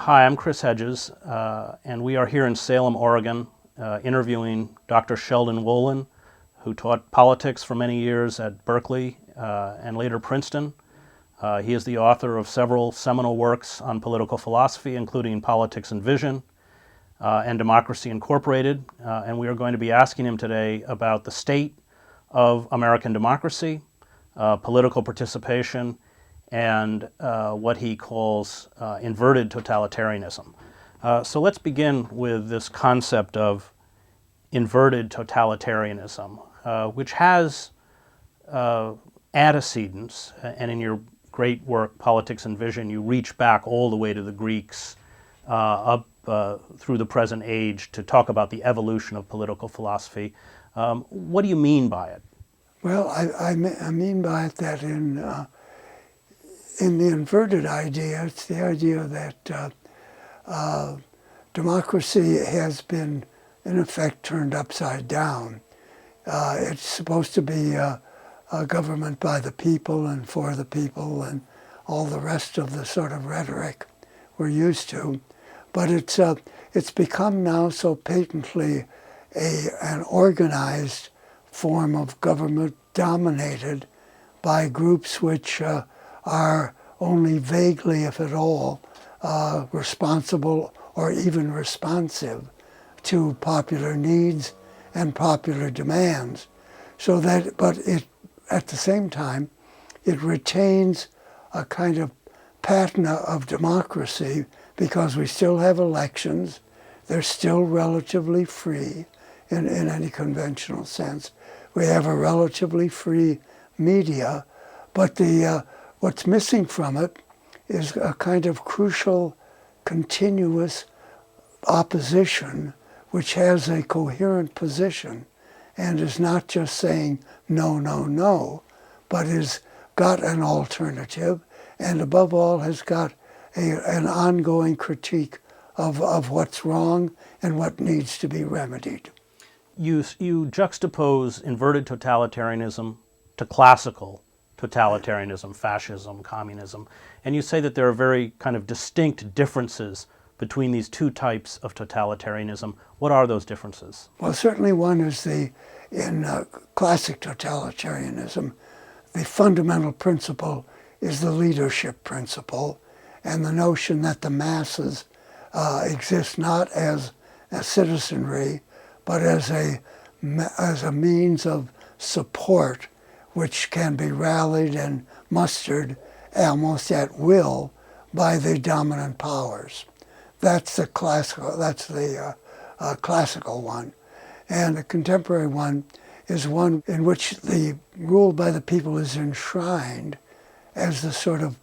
Hi, I'm Chris Hedges, and we are here in Salem, Oregon, interviewing Dr. Sheldon Wolin, who taught politics for many years at Berkeley and later Princeton. He is the author of several seminal works on political philosophy, including Politics and Vision and Democracy Incorporated, and we are going to be asking him today about the state of American democracy, political participation, and what he calls inverted totalitarianism. So let's begin with this concept of inverted totalitarianism, which has antecedents, and in your great work, Politics and Vision, you reach back all the way to the Greeks up through the present age to talk about the evolution of political philosophy. What do you mean by it? Well, I mean by it that in the inverted idea, it's the idea that democracy has been, in effect, turned upside down. It's supposed to be a government by the people and for the people and all the rest of the sort of rhetoric we're used to. But it's become now so patently an organized form of government dominated by groups which are only vaguely, if at all, responsible or even responsive to popular needs and popular demands. So that, but it, at the same time, it retains a kind of patina of democracy because we still have elections. They're still relatively free in any conventional sense. We have a relatively free media, but what's missing from it is a kind of crucial, continuous opposition which has a coherent position and is not just saying no, no, no, but has got an alternative and above all has got an ongoing critique of what's wrong and what needs to be remedied. You juxtapose inverted totalitarianism to classical totalitarianism, fascism, communism, and you say that there are very kind of distinct differences between these two types of totalitarianism. What are those differences? Well, certainly one is in classic totalitarianism, the fundamental principle is the leadership principle and the notion that the masses exist not as a citizenry, but as a means of support which can be rallied and mustered almost at will by the dominant powers. That's the classical. That's the classical one, and the contemporary one is one in which the rule by the people is enshrined as the sort of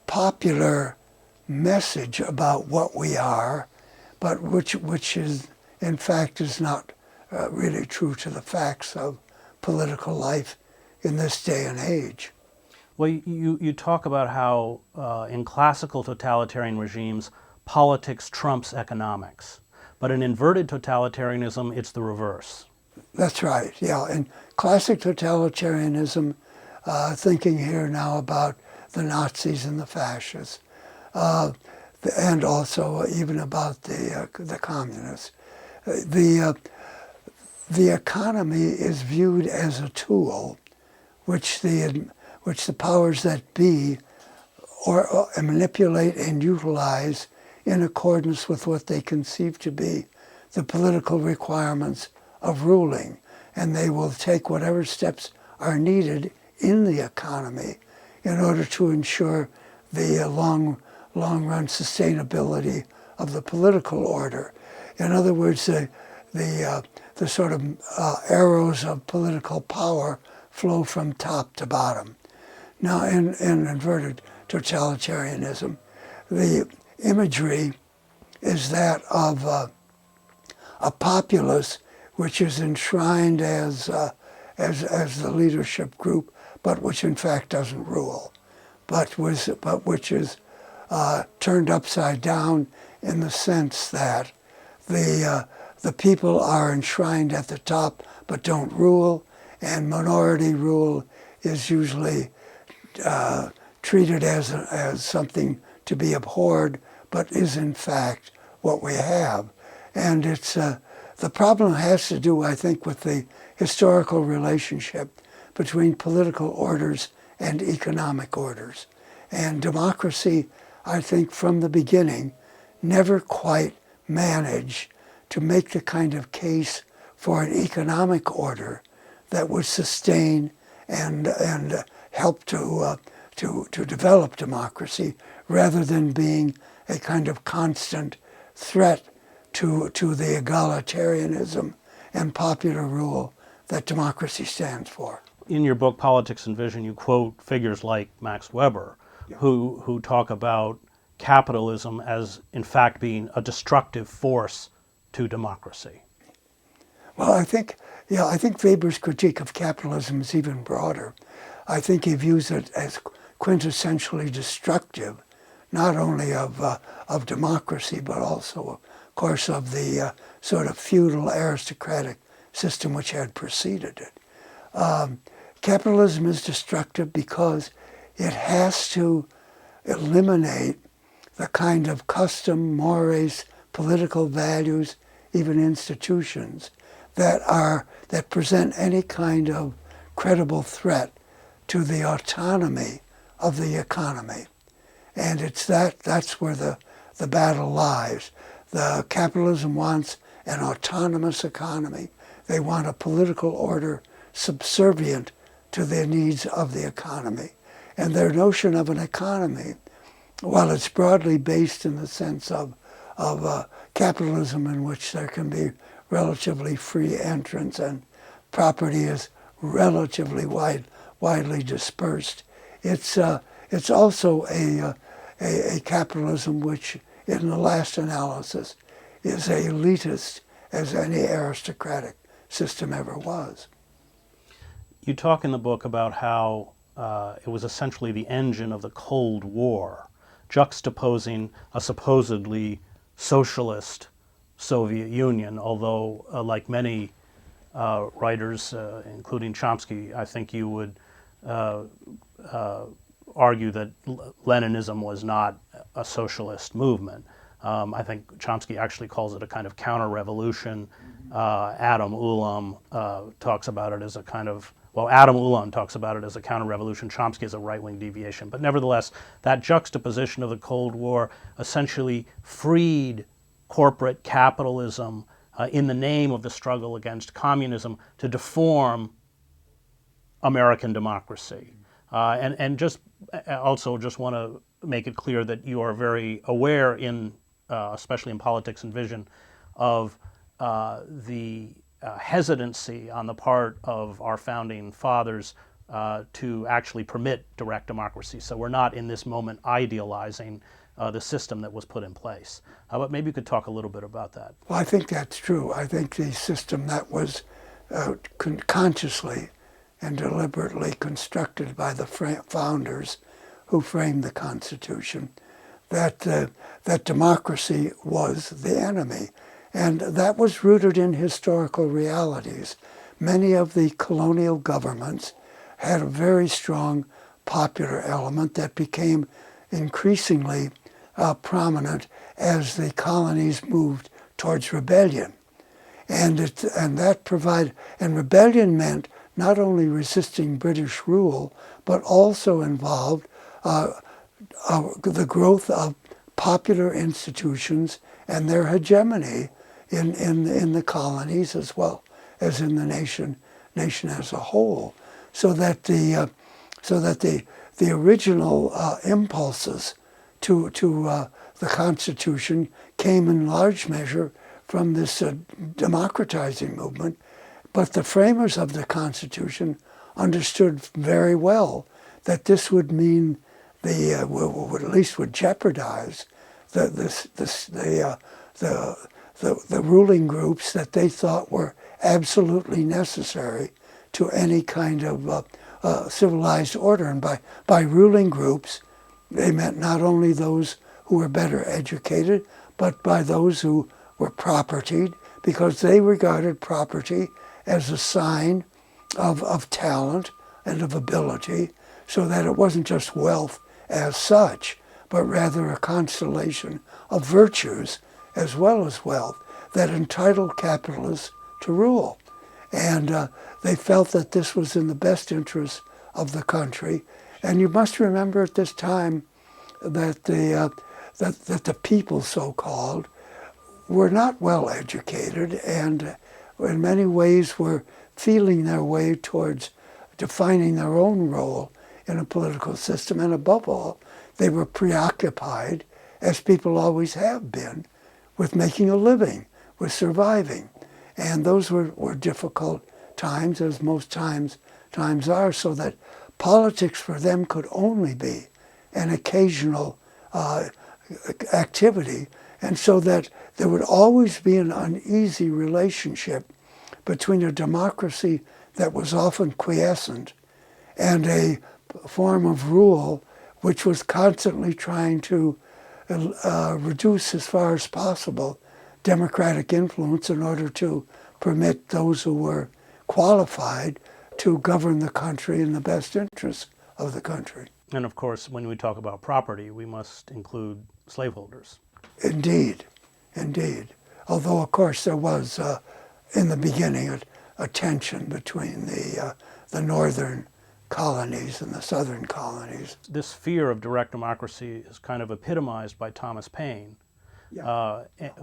popular message about what we are, but which is in fact is not really true to the facts of political life in this day and age. Well, you talk about how in classical totalitarian regimes, politics trumps economics. But in inverted totalitarianism, it's the reverse. That's right, yeah. In classic totalitarianism, thinking here now about the Nazis and the fascists, and also even about the communists, the economy is viewed as a tool which the powers that be or manipulate and utilize in accordance with what they conceive to be the political requirements of ruling. And they will take whatever steps are needed in the economy in order to ensure the long-run sustainability of the political order. In other words, the sort of arrows of political power flow from top to bottom. Now, in inverted totalitarianism, the imagery is that of a populace which is enshrined as the leadership group, but which in fact doesn't rule, but which is turned upside down in the sense that the people are enshrined at the top but don't rule, and minority rule is usually treated as something to be abhorred but is in fact what we have. And it's the problem has to do, I think, with the historical relationship between political orders and economic orders. And democracy, I think, from the beginning, never quite managed to make the kind of case for an economic order that would sustain and help to develop democracy, rather than being a kind of constant threat to the egalitarianism and popular rule that democracy stands for. In your book, Politics and Vision, you quote figures like Max Weber, who talk about capitalism as, in fact, being a destructive force to democracy. Well, I think Weber's critique of capitalism is even broader. I think he views it as quintessentially destructive, not only of democracy, but also, of course, of the sort of feudal aristocratic system which had preceded it. Capitalism is destructive because it has to eliminate the kind of custom, mores, political values, even institutions that present any kind of credible threat to the autonomy of the economy. And it's that's where the battle lies. The capitalism wants an autonomous economy. They want a political order subservient to the needs of the economy. And their notion of an economy, while it's broadly based in the sense of capitalism in which there can be relatively free entrance and property is relatively widely dispersed, it's also a capitalism which, in the last analysis, is as elitist as any aristocratic system ever was. You talk in the book about how it was essentially the engine of the Cold War, juxtaposing a supposedly socialist Soviet Union, although like many writers, including Chomsky, I think you would argue that Leninism was not a socialist movement. I think Chomsky actually calls it a kind of counter-revolution. Adam Ulam talks about it as a kind of, well, Adam Ulam talks about it as a counter-revolution. Chomsky is a right-wing deviation. But nevertheless, that juxtaposition of the Cold War essentially freed corporate capitalism in the name of the struggle against communism to deform American democracy. And just also just want to make it clear that you are very aware in, especially in Politics and Vision, of the hesitancy on the part of our founding fathers to actually permit direct democracy. So we're not in this moment idealizing the system that was put in place. But maybe you could talk a little bit about that. Well, I think that's true. I think the system that was consciously and deliberately constructed by the founders who framed the Constitution, that democracy was the enemy. And that was rooted in historical realities. Many of the colonial governments had a very strong popular element that became increasingly prominent as the colonies moved towards rebellion. And rebellion meant not only resisting British rule, but also involved the growth of popular institutions and their hegemony in the colonies as well as in the nation as a whole, so that the original impulses to the Constitution came in large measure from this democratizing movement. But the framers of the Constitution understood very well that this would mean would jeopardize the ruling groups that they thought were absolutely necessary to any kind of civilized order. And by ruling groups, they meant not only those who were better educated, but by those who were propertied, because they regarded property as a sign of talent and of ability, so that it wasn't just wealth as such, but rather a constellation of virtues as well as wealth that entitled capitalists to rule. And they felt that this was in the best interest of the country. And you must remember at this time that the people, so-called, were not well educated and in many ways were feeling their way towards defining their own role in a political system. And above all, they were preoccupied, as people always have been, with making a living, with surviving. And those were difficult times, as most times are, so that politics for them could only be an occasional activity, and so that there would always be an uneasy relationship between a democracy that was often quiescent and a form of rule which was constantly trying to reduce as far as possible democratic influence in order to permit those who were qualified to govern the country in the best interests of the country. And of course, when we talk about property, we must include slaveholders. Indeed, indeed. Although, of course, there was, in the beginning, a tension between the northern colonies and the southern colonies. This fear of direct democracy is kind of epitomized by Thomas Paine,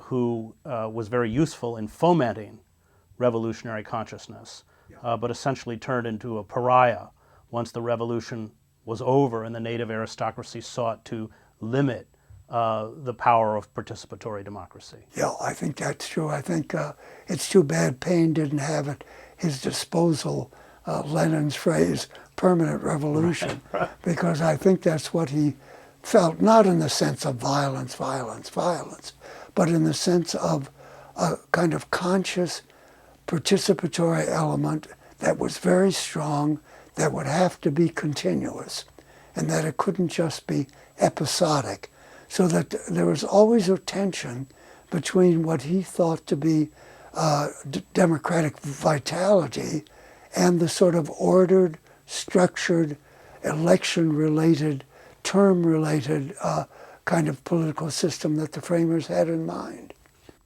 who was very useful in fomenting revolutionary consciousness, but essentially turned into a pariah once the revolution was over and the native aristocracy sought to limit the power of participatory democracy. Yeah, I think that's true. I think it's too bad Paine didn't have at his disposal Lenin's phrase, permanent revolution, because I think that's what he felt, not in the sense of violence, but in the sense of a kind of conscious participatory element that was very strong, that would have to be continuous, and that it couldn't just be episodic, so that there was always a tension between what he thought to be democratic vitality and the sort of ordered, structured, election-related, term-related kind of political system that the framers had in mind.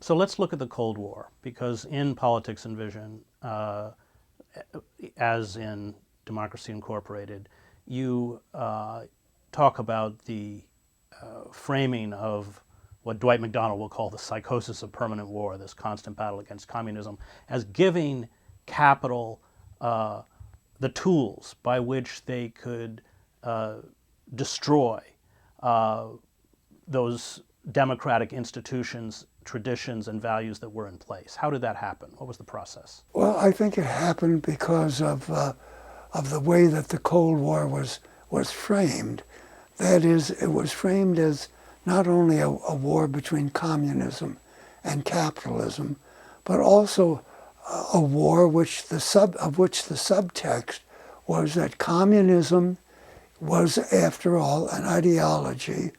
So let's look at the Cold War, because in Politics and Vision, as in Democracy Incorporated, you talk about the framing of what Dwight MacDonald will call the psychosis of permanent war, this constant battle against communism, as giving capital the tools by which they could destroy those democratic institutions, traditions, and values that were in place. How did that happen? What was the process? Well, I think it happened because of the way that the Cold War was framed. That is, it was framed as not only a war between communism and capitalism, but also a war of which the subtext was that communism was, after all, an ideology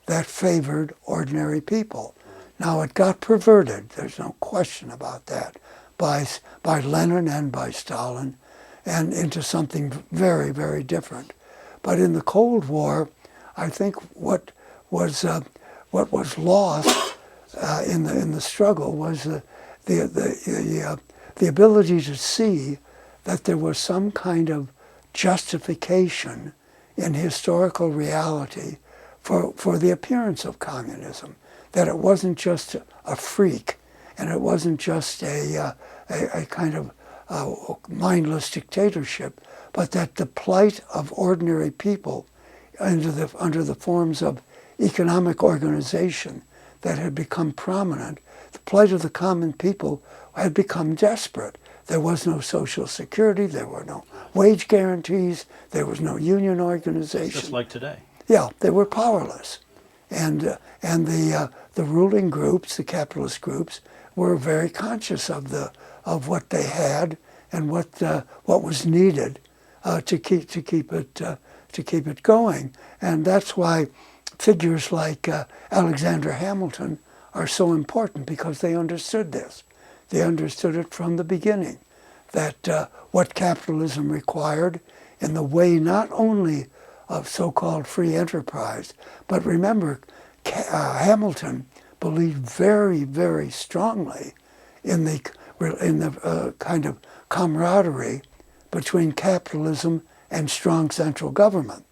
that favored ordinary people. Now, it got perverted, there's no question about that, by Lenin and by Stalin, and into something very, very different. But in the Cold War, I think what was lost in the struggle was the ability to see that there was some kind of justification in historical reality for the appearance of communism, that it wasn't just a freak, and it wasn't just a kind of mindless dictatorship, but that the plight of ordinary people under the forms of economic organization that had become prominent, the plight of the common people had become desperate. There was no Social Security, there were no wage guarantees, there was no union organization. Just like today. Yeah, they were powerless. And the ruling groups, the capitalist groups, were very conscious of what they had and what was needed to keep it going. And that's why figures like Alexander Hamilton are so important, because they understood this. They understood it from the beginning, that what capitalism required in the way not only so-called free enterprise. But remember, Hamilton believed very, very strongly in the kind of camaraderie between capitalism and strong central government.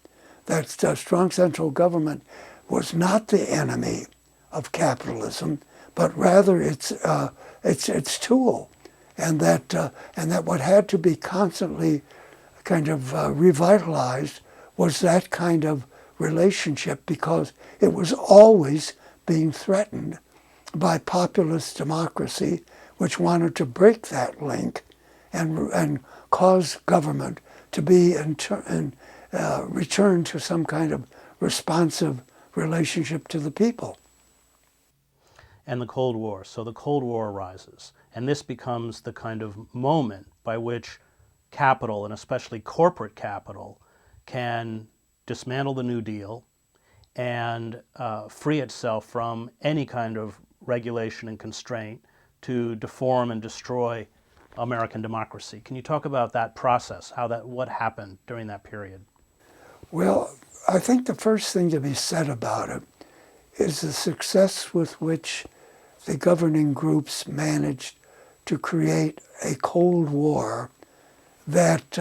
That strong central government was not the enemy of capitalism, but rather its tool, and that what had to be constantly kind of revitalized was that kind of relationship, because it was always being threatened by populist democracy, which wanted to break that link and cause government to be return to some kind of responsive relationship to the people. And the Cold War. So the Cold War arises, and this becomes the kind of moment by which capital, and especially corporate capital, can dismantle the New Deal and free itself from any kind of regulation and constraint to deform and destroy American democracy. Can you talk about that process, what happened during that period? Well, I think the first thing to be said about it is the success with which the governing groups managed to create a Cold War that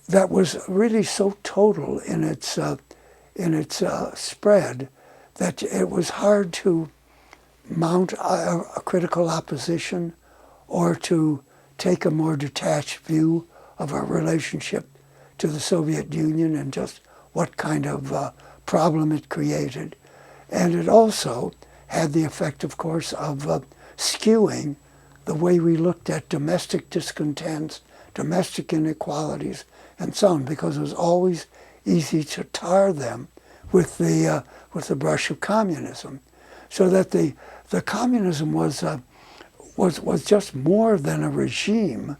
that was really so total in its spread that it was hard to mount a critical opposition or to take a more detached view of our relationship to the Soviet Union and just what kind of problem it created. And it also had the effect, of course, of skewing the way we looked at domestic discontents, domestic inequalities, and so on, because it was always easy to tar them with the brush of communism. So that the communism was just more than a regime.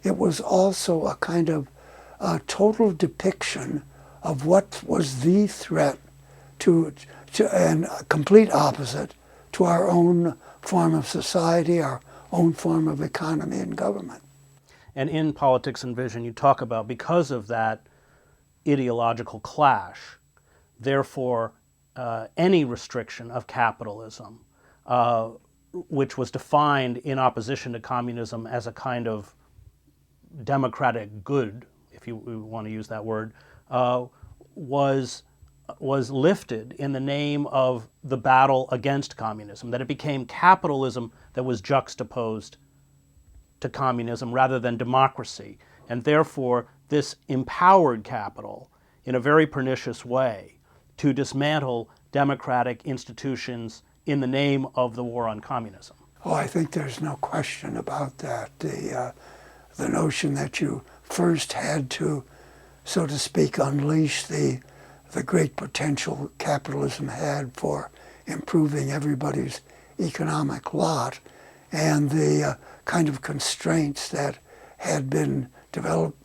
It was also a kind of total depiction of what was the threat to and a complete opposite to our own form of society, our own form of economy and government. And in Politics and Vision, you talk about, because of that ideological clash, therefore, any restriction of capitalism, which was defined in opposition to communism as a kind of democratic good, if you want to use that word, was lifted in the name of the battle against communism, that it became capitalism that was juxtaposed to communism rather than democracy. And therefore, this empowered capital in a very pernicious way to dismantle democratic institutions in the name of the war on communism. Oh, I think there's no question about that. The notion that you first had to, so to speak, unleash the great potential capitalism had for improving everybody's economic lot, and the kind of constraints that had been developed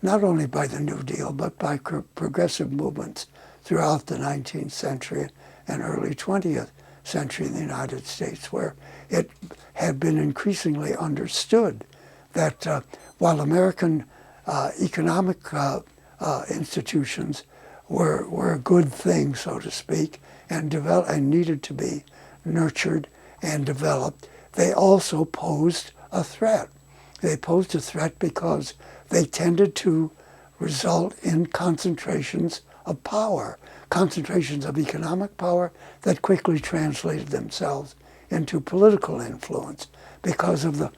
not only by the New Deal but by progressive movements throughout the 19th century and early 20th century in the United States, where it had been increasingly understood that while American economic institutions were a good thing, so to speak, and needed to be nurtured and developed, they also posed a threat. They posed a threat because they tended to result in concentrations of power, concentrations of economic power that quickly translated themselves into political influence because of the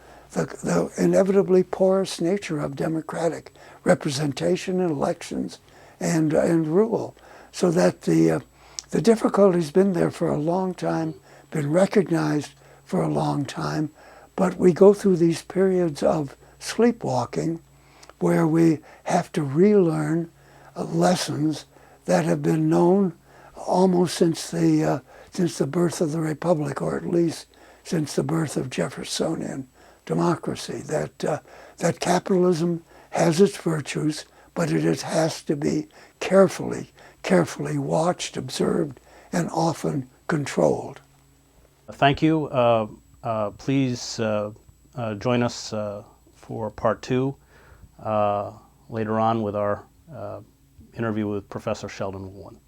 inevitably porous nature of democratic representation in elections and rule. So that the difficulty's been there for a long time, been recognized for a long time, but we go through these periods of sleepwalking where we have to relearn lessons that have been known almost since the birth of the Republic, or at least since the birth of Jeffersonian democracy, that capitalism has its virtues, but it has to be carefully watched, observed, and often controlled. Thank you. Please join us for part 2 later on with our interview with Professor Sheldon Wolin.